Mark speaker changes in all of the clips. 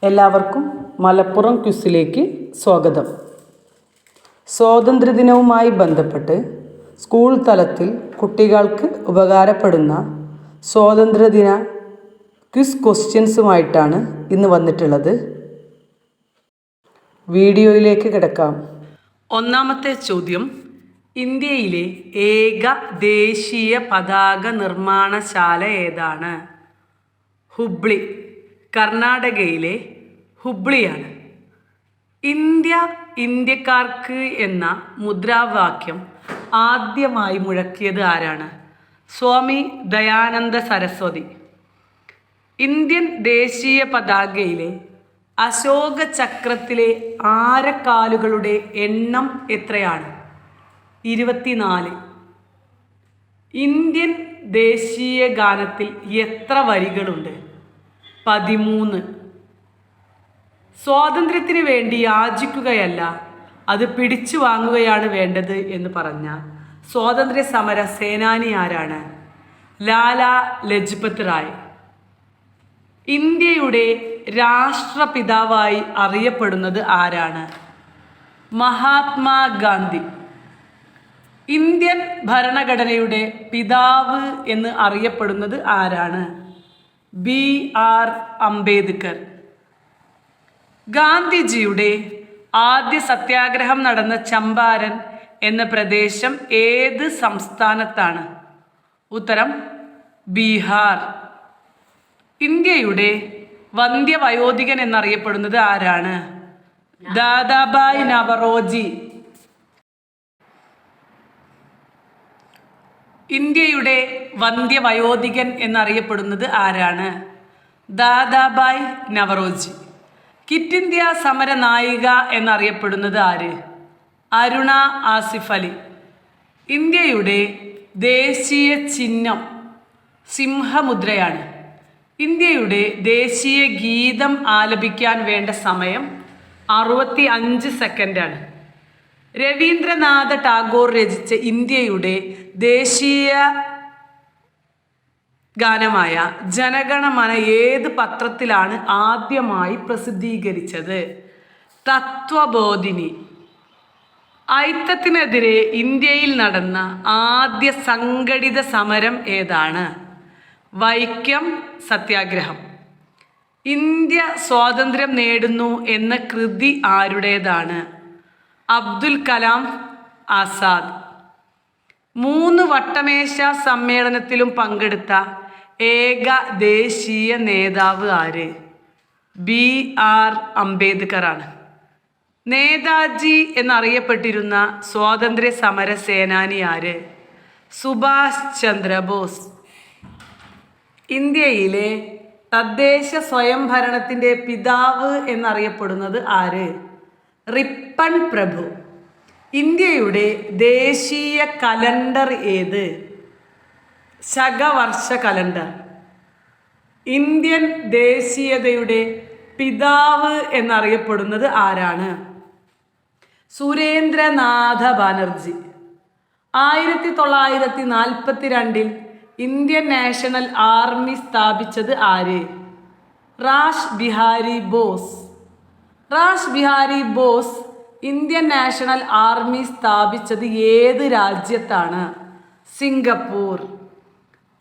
Speaker 1: എല്ലാവർക്കും മലപ്പുറം ക്വിസിലേക്ക് സ്വാഗതം. സ്വാതന്ത്ര്യദിനവുമായി ബന്ധപ്പെട്ട് സ്കൂൾ തലത്തിൽ കുട്ടികൾക്ക് ഉപകാരപ്പെടുന്ന സ്വാതന്ത്ര്യദിന ക്വിസ് ക്വസ്റ്റ്യൻസുമായിട്ടാണ് ഇന്ന് വന്നിട്ടുള്ളത്. വീഡിയോയിലേക്ക് കിടക്കാം. ഒന്നാമത്തെ ചോദ്യം, ഇന്ത്യയിലെ ഏക ദേശീയ പതാക നിർമ്മാണശാല ഏതാണ്? ഹുബ്ലി, കർണാടകയിലെ ഹുബ്ലിയാണ്. ഇന്ത്യ ഇന്ത്യക്കാർക്ക് എന്ന മുദ്രാവാക്യം ആദ്യമായി മുഴക്കിയത് ആരാണ്? സ്വാമി ദയാനന്ദ സരസ്വതി. ഇന്ത്യൻ ദേശീയ പതാകയിലെ അശോക ചക്രത്തിലെ ആരക്കാലുകളുടെ എണ്ണം എത്രയാണ്? 24. ഇന്ത്യൻ ദേശീയ ഗാനത്തിൽ എത്ര വരികളുണ്ട്? 13. സ്വാതന്ത്ര്യത്തിന് വേണ്ടി യാചിക്കുകയല്ല, അത് പിടിച്ചു വാങ്ങുകയാണ് വേണ്ടത് എന്ന് പറഞ്ഞ സ്വാതന്ത്ര്യ സമര സേനാനി ആരാണ്? ലാലാ ലജ്പത് റായ്. ഇന്ത്യയുടെ രാഷ്ട്രപിതാവായി അറിയപ്പെടുന്നത് ആരാണ്? മഹാത്മാഗാന്ധി. ഇന്ത്യൻ ഭരണഘടനയുടെ പിതാവ് എന്ന് അറിയപ്പെടുന്നത് ആരാണ്? BR അംബേദ്കർ. ഗാന്ധിജിയുടെ ആദ്യ സത്യാഗ്രഹം നടന്ന ചമ്പാരൻ എന്ന പ്രദേശം ഏത് സംസ്ഥാനത്താണ്? ഉത്തരം ബീഹാർ. ഇന്ത്യയുടെ വന്ധ്യവയോധികൻ എന്നറിയപ്പെടുന്നത് ആരാണ്? ദാദാഭായ് നവറോജി. ഇന്ത്യയുടെ വന്ധ്യവയോധികൻ എന്നറിയപ്പെടുന്നത് ആരാണ്? ദാദാഭായ് നവറോജി. ക്വിറ്റ് ഇന്ത്യ സമര നായിക എന്നറിയപ്പെടുന്നത് ആര്? അരുണ ആസിഫ് അലി. ഇന്ത്യയുടെ ദേശീയ ചിഹ്നം സിംഹമുദ്രയാണ്. ഇന്ത്യയുടെ ദേശീയ ഗീതം ആലപിക്കാൻ വേണ്ട സമയം 65 സെക്കൻഡാണ്. രവീന്ദ്രനാഥ ടാഗോർ രചിച്ച ഇന്ത്യയുടെ ദേശീയ ഗാനമായ ജനഗണമന ഏത് പത്രത്തിലാണ് ആദ്യമായി പ്രസിദ്ധീകരിച്ചത്? തത്വബോധിനി. അയിത്തത്തിനെതിരെ ഇന്ത്യയിൽ നടന്ന ആദ്യ സംഘടിത സമരം ഏതാണ്? വൈക്കം സത്യാഗ്രഹം. ഇന്ത്യ സ്വാതന്ത്ര്യം നേടുന്നു എന്ന കൃതി ആരുടേതാണ്? അബ്ദുൽ കലാം ആസാദ്. 3 വട്ടമേശ സമ്മേളനത്തിലും പങ്കെടുത്ത ഏക ദേശീയ നേതാവ് ആര്? BR അംബേദ്കർ ആണ്. നേതാജി എന്നറിയപ്പെട്ടിരുന്ന സ്വാതന്ത്ര്യ സമര സേനാനി ആര്? സുഭാഷ് ചന്ദ്രബോസ്. ഇന്ത്യയിലെ തദ്ദേശ സ്വയംഭരണത്തിൻ്റെ പിതാവ് എന്നറിയപ്പെടുന്നത് ആര്? റിപ്പൺ പ്രഭു. ഇന്ത്യയുടെ ദേശീയ കലണ്ടർ ഏത്? ശകവർഷ കലണ്ടർ. ഇന്ത്യൻ ദേശീയതയുടെ പിതാവ് എന്നറിയപ്പെടുന്നത് ആരാണ്? Surendranath Banerjee. 1942 Indian national army സ്ഥാപിച്ചത് ആര്? Rash Bihari boss. Rash Bihari boss Indian national army സ്ഥാപിച്ചത് ഏത് രാജ്യത്താണ്? സിംഗപ്പൂർ.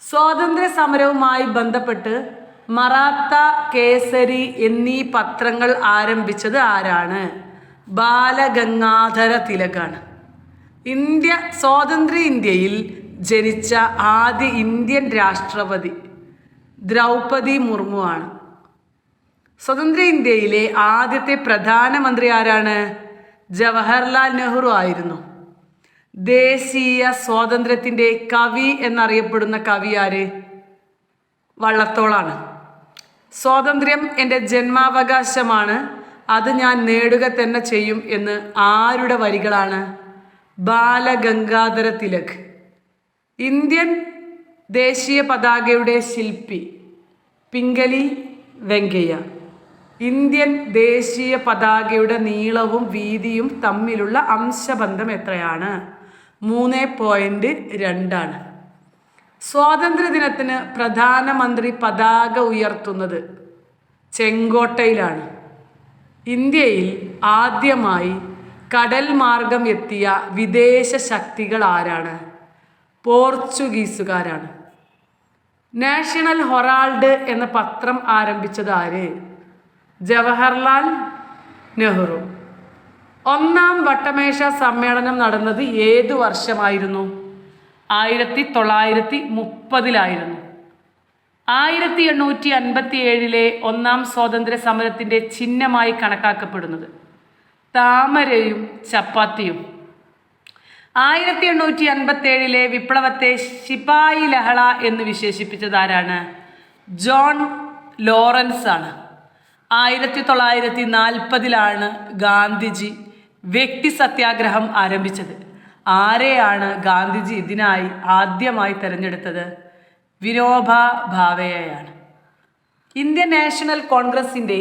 Speaker 1: സ്വാതന്ത്ര്യ സമരവുമായി ബന്ധപ്പെട്ട് മറാത്ത, കേസരി എന്നീ പത്രങ്ങൾ ആരംഭിച്ചത് ആരാണ്? ബാലഗംഗാധര തിലകാണ്. സ്വാതന്ത്ര്യ ഇന്ത്യയിൽ ജനിച്ച ആദ്യ ഇന്ത്യൻ രാഷ്ട്രപതി ദ്രൗപദി മുർമു ആണ്. സ്വതന്ത്ര ഇന്ത്യയിലെ ആദ്യത്തെ പ്രധാനമന്ത്രി ആരാണ്? ജവഹർലാൽ നെഹ്റു ആയിരുന്നു. ദേശീയ സ്വാതന്ത്ര്യത്തിൻ്റെ കവി എന്നറിയപ്പെടുന്ന കവി ആര്? വള്ളത്തോളാണ്. സ്വാതന്ത്ര്യം എൻ്റെ ജന്മാവകാശമാണ്, അത് ഞാൻ നേടുക തന്നെ ചെയ്യും എന്ന് ആരുടെ വരികളാണ്? ബാലഗംഗാധര തിലക്. ഇന്ത്യൻ ദേശീയ പതാകയുടെ ശില്പി പിംഗലി വെങ്കയ്യ. ഇന്ത്യൻ ദേശീയ പതാകയുടെ നീളവും വീതിയും തമ്മിലുള്ള അംശബന്ധം എത്രയാണ്? 3.2 ആണ്. സ്വാതന്ത്ര്യദിനത്തിന് പ്രധാനമന്ത്രി പതാക ഉയർത്തുന്നത് ചെങ്കോട്ടയിലാണ്. ഇന്ത്യയിൽ ആദ്യമായി കടൽ മാർഗം എത്തിയ വിദേശ ശക്തികൾ ആരാണ്? പോർച്ചുഗീസുകാരാണ്. നാഷണൽ ഹൊറാൾഡ് എന്ന പത്രം ആരംഭിച്ചത് ആര്? ജവഹർലാൽ നെഹ്റു. ഒന്നാം വട്ടമേശ സമ്മേളനം നടന്നത് ഏതു വർഷമായിരുന്നു? 1930 1857 ഒന്നാം സ്വാതന്ത്ര്യ സമരത്തിൻ്റെ ചിഹ്നമായി കണക്കാക്കപ്പെടുന്നത് താമരയും ചപ്പാത്തിയും. 1857 വിപ്ലവത്തെ ശിപായി ലഹള എന്ന് വിശേഷിപ്പിച്ചത് ആരാണ്? ജോൺ ലോറൻസ് ആണ്. 1940 ഗാന്ധിജി വ്യക്തി സത്യാഗ്രഹം ആരംഭിച്ചത്. ആരെയാണ് ഗാന്ധിജി ഇതിനായി ആദ്യമായി തെരഞ്ഞെടുത്തത്? വിനോബ ഭാവെയാണ്. ഇന്ത്യൻ നാഷണൽ കോൺഗ്രസിൻ്റെ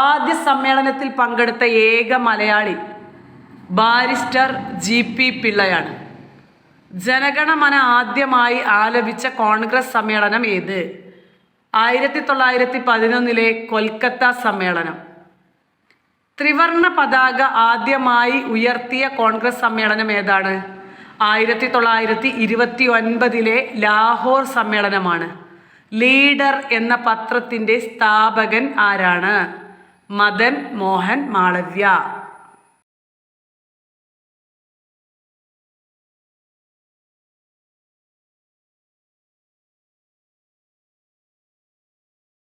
Speaker 1: ആദ്യ സമ്മേളനത്തിൽ പങ്കെടുത്ത ഏക മലയാളി ബാരിസ്റ്റർ GP പിള്ളയാണ്. ജനഗണമന ആദ്യമായി ആലപിച്ച കോൺഗ്രസ് സമ്മേളനം ഏത്? 1911 കൊൽക്കത്ത സമ്മേളനം. ത്രിവർണ പതാക ആദ്യമായി ഉയർത്തിയ കോൺഗ്രസ് സമ്മേളനം ഏതാണ്? 1929 ലാഹോർ സമ്മേളനമാണ്. ലീഡർ എന്ന പത്രത്തിൻ്റെ സ്ഥാപകൻ ആരാണ്? മദൻ മോഹൻ മാളവ്യ.